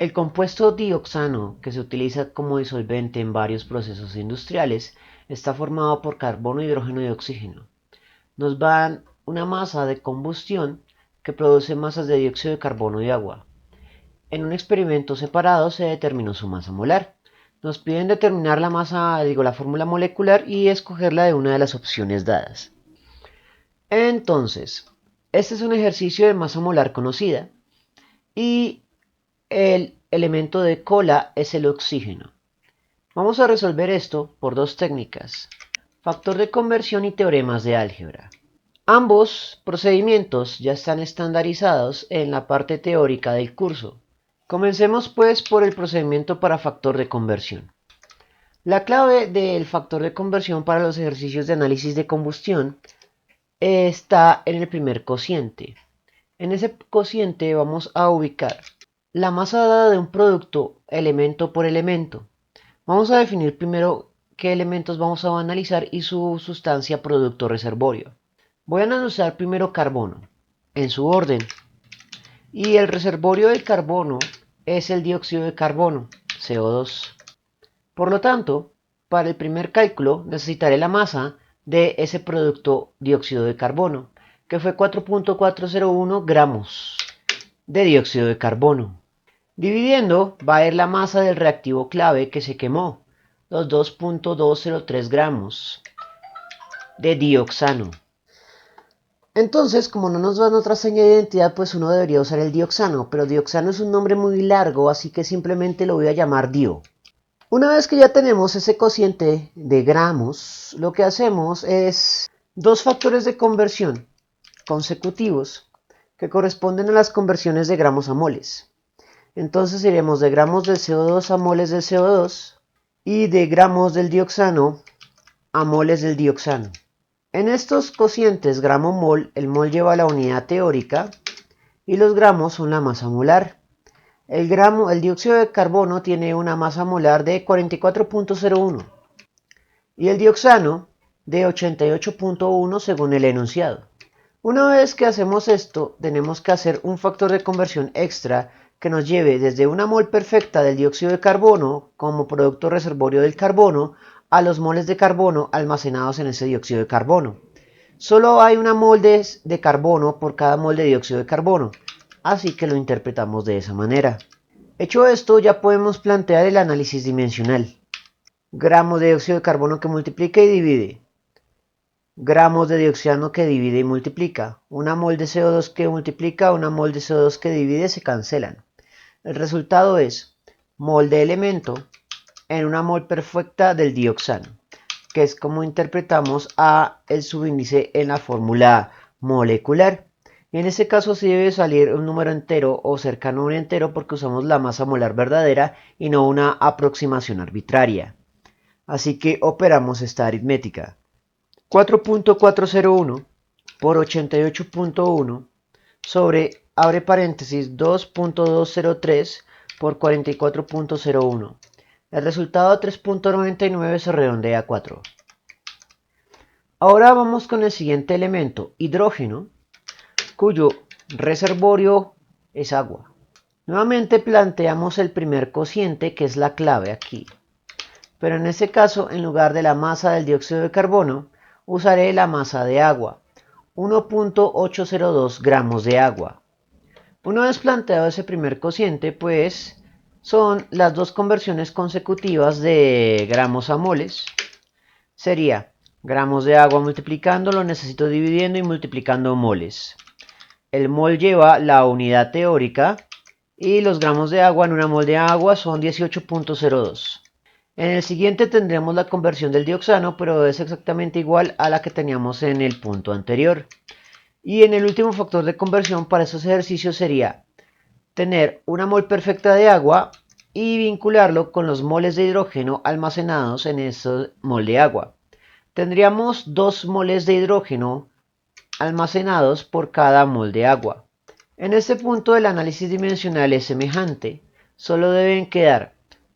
El compuesto dioxano, que se utiliza como disolvente en varios procesos industriales, está formado por carbono, hidrógeno y oxígeno. Nos dan una masa de combustión que produce masas de dióxido de carbono y agua. En un experimento separado se determinó su masa molar. Nos piden determinar la fórmula molecular y escogerla de una de las opciones dadas. Entonces, este es un ejercicio de masa molar conocida y el elemento de cola es el oxígeno. Vamos a resolver esto por dos técnicas: factor de conversión y teoremas de álgebra. Ambos procedimientos ya están estandarizados en la parte teórica del curso. Comencemos pues por el procedimiento para factor de conversión. La clave del factor de conversión para los ejercicios de análisis de combustión está en el primer cociente. En ese cociente vamos a ubicar la masa dada de un producto elemento por elemento. Vamos a definir primero qué elementos vamos a analizar y su sustancia producto reservorio. Voy a analizar primero carbono, en su orden, y el reservorio del carbono es el dióxido de carbono, CO2. Por lo tanto, para el primer cálculo necesitaré la masa de ese producto dióxido de carbono, que fue 4.401 gramos de dióxido de carbono. Dividiendo va a ir la masa del reactivo clave que se quemó, los 2.203 gramos de dioxano. Entonces, como no nos dan otra señal de identidad, pues uno debería usar el dioxano, pero dioxano es un nombre muy largo, así que simplemente lo voy a llamar dio. Una vez que ya tenemos ese cociente de gramos, lo que hacemos es dos factores de conversión consecutivos que corresponden a las conversiones de gramos a moles. Entonces iremos de gramos del CO2 a moles del CO2 y de gramos del dioxano a moles del dioxano. En estos cocientes gramo-mol, el mol lleva la unidad teórica y los gramos son la masa molar. El dióxido de carbono tiene una masa molar de 44.01 y el dioxano de 88.1 según el enunciado. Una vez que hacemos esto, tenemos que hacer un factor de conversión extra que nos lleve desde una mol perfecta del dióxido de carbono como producto reservorio del carbono a los moles de carbono almacenados en ese dióxido de carbono. Solo hay una mol de carbono por cada mol de dióxido de carbono, así que lo interpretamos de esa manera. Hecho esto, ya podemos plantear el análisis dimensional. Gramos de dióxido de carbono que multiplica y divide. Gramos de dioxano que divide y multiplica. Una mol de CO2 que multiplica, una mol de CO2 que divide se cancelan. El resultado es mol de elemento en una mol perfecta del dioxano, que es como interpretamos a el subíndice en la fórmula molecular. En este caso sí debe salir un número entero o cercano a un entero porque usamos la masa molar verdadera y no una aproximación arbitraria. Así que operamos esta aritmética. 4.401 por 88.1 sobre, abre paréntesis, 2.203 por 44.01. El resultado 3.99 se redondea a 4. Ahora vamos con el siguiente elemento, hidrógeno, cuyo reservorio es agua. Nuevamente planteamos el primer cociente, que es la clave aquí. Pero en este caso, en lugar de la masa del dióxido de carbono, usaré la masa de agua, 1.802 gramos de agua. Una vez planteado ese primer cociente, pues son las dos conversiones consecutivas de gramos a moles. Sería gramos de agua multiplicando, lo necesito dividiendo y multiplicando moles. El mol lleva la unidad teórica y los gramos de agua en una mol de agua son 18.02. En el siguiente tendremos la conversión del dioxano, pero es exactamente igual a la que teníamos en el punto anterior. Y en el último factor de conversión para esos ejercicios sería tener una mol perfecta de agua y vincularlo con los moles de hidrógeno almacenados en ese mol de agua. Tendríamos 2 moles de hidrógeno almacenados por cada mol de agua. En este punto el análisis dimensional es semejante, solo deben quedar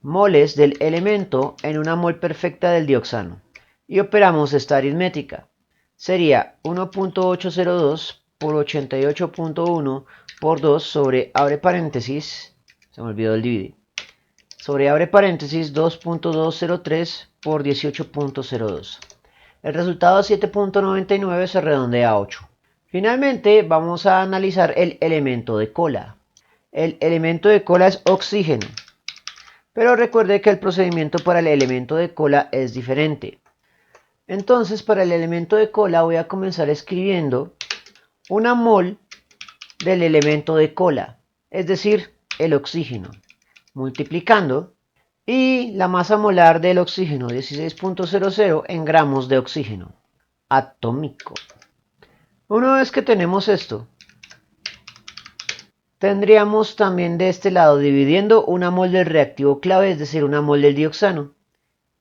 moles del elemento en una mol perfecta del dioxano. Y operamos esta aritmética. Sería 1.802 por 88.1 por 2 sobre, abre paréntesis, Se me olvidó el divide. Sobre abre paréntesis 2.203 por 18.02. El resultado 7.99 se redondea a 8. Finalmente vamos a analizar el elemento de cola. El elemento de cola es oxígeno. Pero recuerde que el procedimiento para el elemento de cola es diferente. Entonces, para el elemento de cola voy a comenzar escribiendo una mol del elemento de cola, es decir, el oxígeno, multiplicando, y la masa molar del oxígeno, 16.00 en gramos de oxígeno atómico. Una vez que tenemos esto, tendríamos también de este lado dividiendo una mol del reactivo clave, es decir, una mol del dioxano,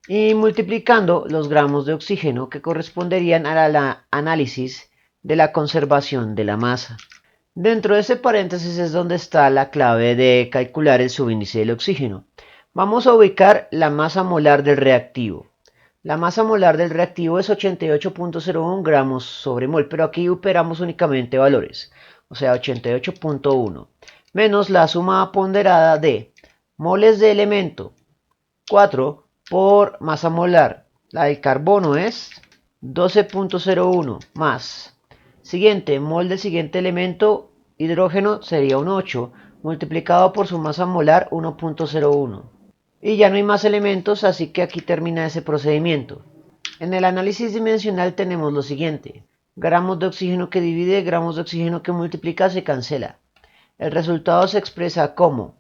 y multiplicando los gramos de oxígeno que corresponderían al análisis de la conservación de la masa. Dentro de ese paréntesis es donde está la clave de calcular el subíndice del oxígeno. Vamos a ubicar la masa molar del reactivo. La masa molar del reactivo es 88.01 gramos sobre mol, pero aquí operamos únicamente valores, o sea 88.1, menos la suma ponderada de moles de elemento, 4 por masa molar. La del carbono es 12.01 más. Siguiente, mol del siguiente elemento, hidrógeno, sería un 8, multiplicado por su masa molar 1.01. Y ya no hay más elementos, así que aquí termina ese procedimiento. En el análisis dimensional tenemos lo siguiente. Gramos de oxígeno que divide, gramos de oxígeno que multiplica, se cancela. El resultado se expresa como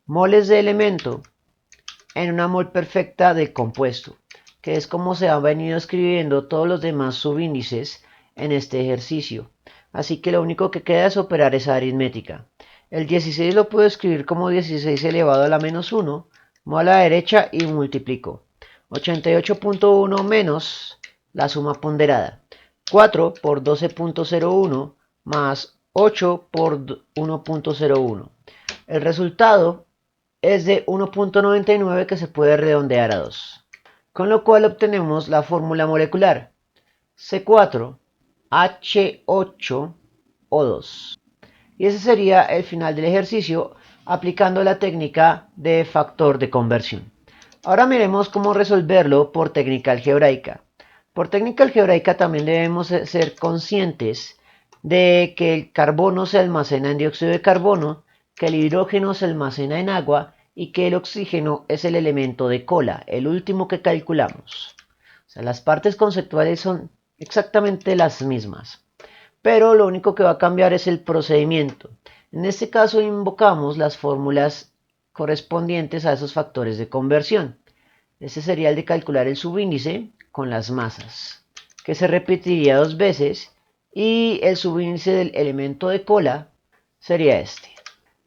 moles de elemento en una mol perfecta del compuesto, que es como se han venido escribiendo todos los demás subíndices en este ejercicio. Así que lo único que queda es operar esa aritmética. El 16 lo puedo escribir como 16 elevado a la menos 1, muevo a la derecha y multiplico. 88.1 menos la suma ponderada. 4 por 12.01 más 8 por 1.01. El resultado es de 1.99 que se puede redondear a 2. Con lo cual obtenemos la fórmula molecular C4H8O2. Y ese sería el final del ejercicio aplicando la técnica de factor de conversión. Ahora miremos cómo resolverlo por técnica algebraica. Por técnica algebraica también debemos ser conscientes de que el carbono se almacena en dióxido de carbono, que el hidrógeno se almacena en agua y que el oxígeno es el elemento de cola, el último que calculamos. O sea, las partes conceptuales son exactamente las mismas, pero lo único que va a cambiar es el procedimiento. En este caso invocamos las fórmulas correspondientes a esos factores de conversión. Este sería el de calcular el subíndice con las masas, que se repetiría 2 veces, y el subíndice del elemento de cola sería este.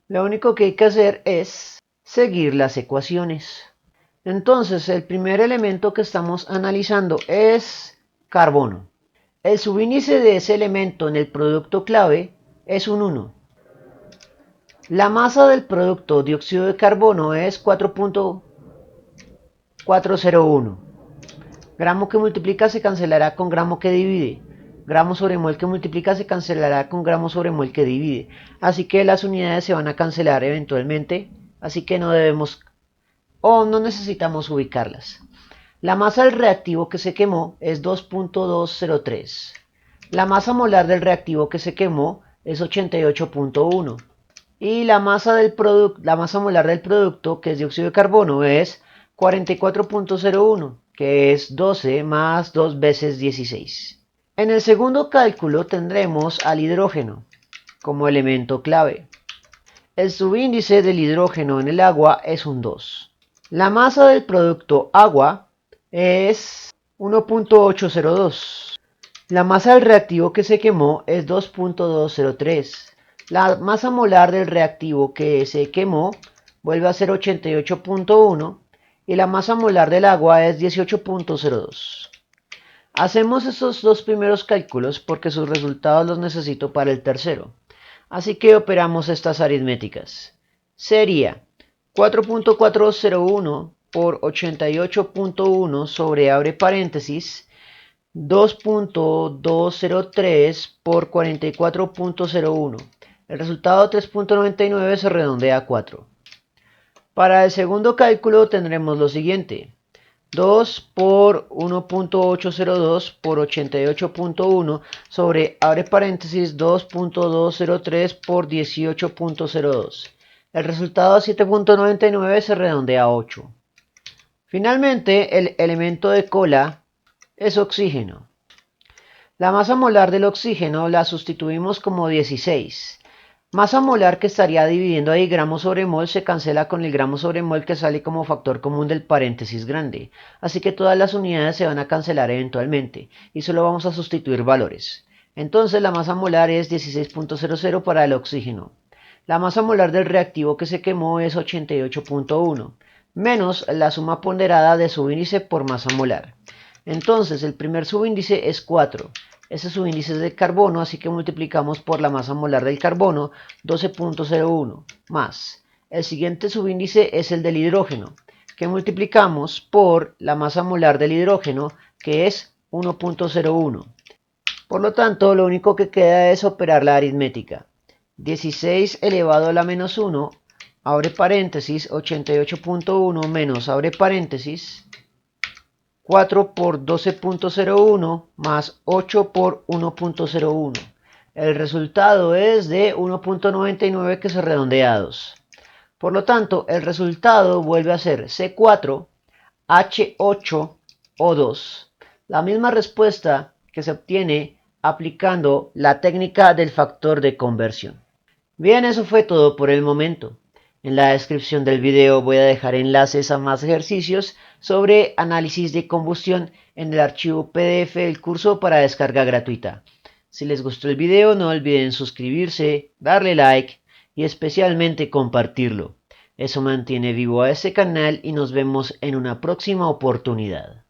Lo único que hay que hacer es seguir las ecuaciones. Entonces, el primer elemento que estamos analizando es carbono. El subíndice de ese elemento en el producto clave es un 1. La masa del producto dióxido de carbono es 4.401. Gramo que multiplica se cancelará con gramo que divide. Gramo sobre mol que multiplica se cancelará con gramo sobre mol que divide. Así que las unidades se van a cancelar eventualmente. Así que no debemos o no necesitamos ubicarlas. La masa del reactivo que se quemó es 2.203. La masa molar del reactivo que se quemó es 88.1. Y la masa molar del producto, que es dióxido de carbono, es 44.01, que es 12 más 2 veces 16. En el segundo cálculo tendremos al hidrógeno como elemento clave. El subíndice del hidrógeno en el agua es un 2. La masa del producto agua es 1.802. La masa del reactivo que se quemó es 2.203. La masa molar del reactivo que se quemó vuelve a ser 88.1 y la masa molar del agua es 18.02. Hacemos estos dos primeros cálculos porque sus resultados los necesito para el tercero. Así que operamos estas aritméticas. Sería 4.401 por 88.1 sobre abre paréntesis 2.203 por 44.01. El resultado 3.99 se redondea a 4. Para el segundo cálculo tendremos lo siguiente. 2 por 1.802 por 88.1 sobre, abre paréntesis, 2.203 por 18.02. El resultado 7.99 se redondea a 8. Finalmente, el elemento de cola es oxígeno. La masa molar del oxígeno la sustituimos como 16. Masa molar que estaría dividiendo ahí gramos sobre mol se cancela con el gramo sobre mol que sale como factor común del paréntesis grande. Así que todas las unidades se van a cancelar eventualmente y solo vamos a sustituir valores. Entonces la masa molar es 16.00 para el oxígeno. La masa molar del reactivo que se quemó es 88.1, menos la suma ponderada de subíndice por masa molar. Entonces el primer subíndice es 4. Ese subíndice es del carbono, así que multiplicamos por la masa molar del carbono, 12.01, más. El siguiente subíndice es el del hidrógeno, que multiplicamos por la masa molar del hidrógeno, que es 1.01. Por lo tanto, lo único que queda es operar la aritmética. 16 elevado a la menos 1, abre paréntesis, 88.1 menos, abre paréntesis, 4 por 12.01 más 8 por 1.01. El resultado es de 1.99 que se redondea a 2. Por lo tanto, el resultado vuelve a ser C4H8O2. La misma respuesta que se obtiene aplicando la técnica del factor de conversión. Bien, eso fue todo por el momento. En la descripción del video voy a dejar enlaces a más ejercicios sobre análisis de combustión en el archivo PDF del curso para descarga gratuita. Si les gustó el video no olviden suscribirse, darle like y especialmente compartirlo. Eso mantiene vivo a este canal y nos vemos en una próxima oportunidad.